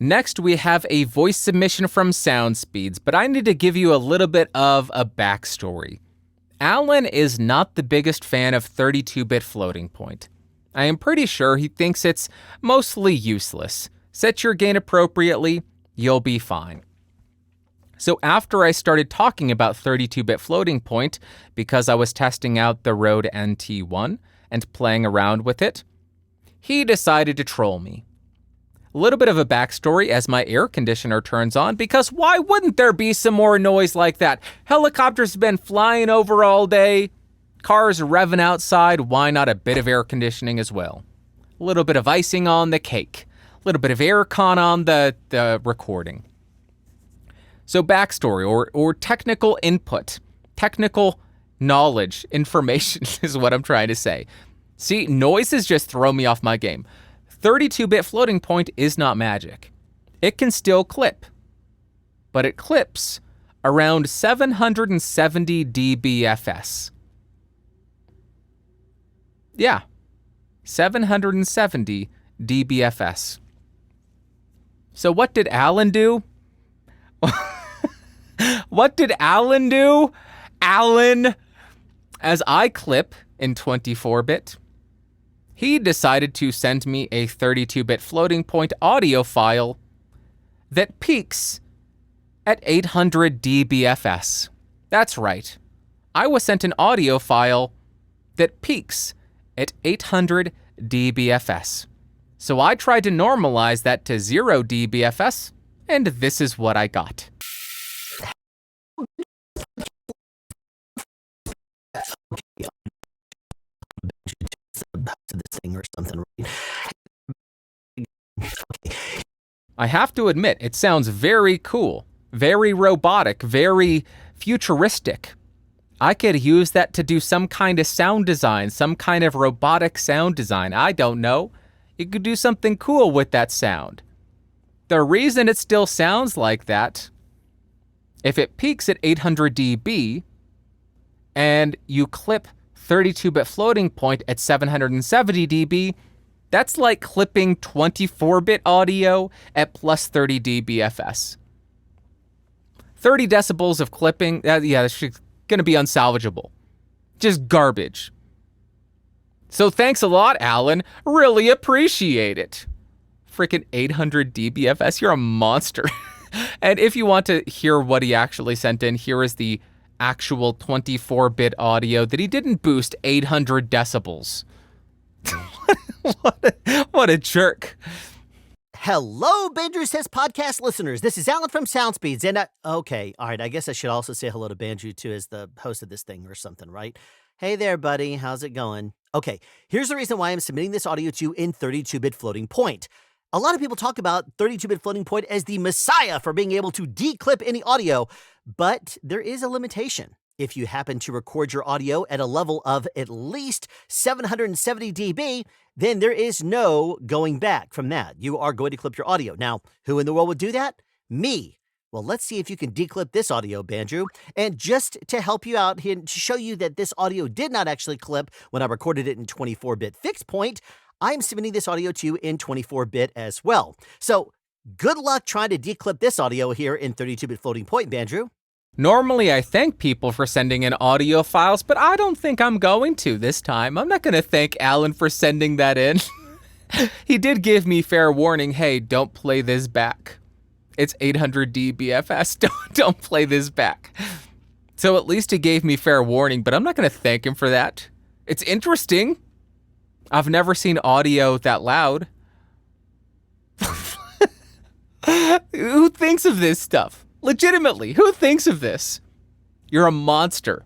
Next, we have a voice submission from SoundSpeeds, but I need to give you a little bit of a backstory. Alan is not the biggest fan of 32-bit floating point. I am pretty sure he thinks it's mostly useless. Set your gain appropriately, you'll be fine. So after I started talking about 32-bit floating point, because I was testing out the Rode NT1 and playing around with it, he decided to troll me. A little bit of a backstory as my air conditioner turns on, because why wouldn't there be some more noise like that? Helicopters have been flying over all day, cars revving outside, why not a bit of air conditioning as well? A little bit of icing on the cake, a little bit of air con on the recording. So backstory or technical input, technical knowledge, information is what I'm trying to say. See, noises just throw me off my game. 32-bit floating point is not magic. It can still clip, but it clips around 770 dBFS. Yeah, 770 dBFS. So what did Alan do? What did Alan do? Alan, as I clip in 24-bit, he decided to send me a 32-bit floating point audio file that peaks at 800 dBFS. That's right. I was sent an audio file that peaks at 800 dBFS. So I tried to normalize that to 0 dBFS, and this is what I got. This thing or something. I have to admit, it sounds very cool, very robotic, very futuristic. I could use that to do some kind of sound design, some kind of robotic sound design. I don't know. You could do something cool with that sound. The reason it still sounds like that, if it peaks at 800 dB and you clip 32-bit floating point at 770 dB, that's like clipping 24-bit audio at plus 30 dBFS. 30 decibels of clipping, that's going to be unsalvageable. Just garbage. So thanks a lot, Alan. Really appreciate it. Freaking 800 dBFS, you're a monster. And if you want to hear what he actually sent in, here is the actual 24-bit audio that he didn't boost 800 decibels. What a jerk. Hello, Banjo Says podcast listeners. This is Alan from SoundSpeeds, and okay, all right, I guess I should also say hello to Banjo, too, as the host of this thing or something, right? Hey there, buddy. How's it going? Okay, here's the reason why I'm submitting this audio to you in 32-bit floating point. A lot of people talk about 32-bit floating point as the messiah for being able to declip any audio, but there is a limitation. If you happen to record your audio at a level of at least 770 dB, then there is no going back from that. You are going to clip your audio. Now, who in the world would do that? Me. Well, let's see if you can declip this audio, Banjo. And just to help you out here, to show you that this audio did not actually clip when I recorded it in 24-bit fixed point, I'm submitting this audio to you in 24-bit as well. So good luck trying to declip this audio here in 32-bit floating point, Banjo. Normally, I thank people for sending in audio files, but I don't think I'm going to this time. I'm not going to thank Alan for sending that in. He did give me fair warning, hey, don't play this back. It's 800 dBFS, don't play this back. So at least he gave me fair warning, but I'm not going to thank him for that. It's interesting. I've never seen audio that loud. Who thinks of this stuff? Legitimately, who thinks of this? You're a monster.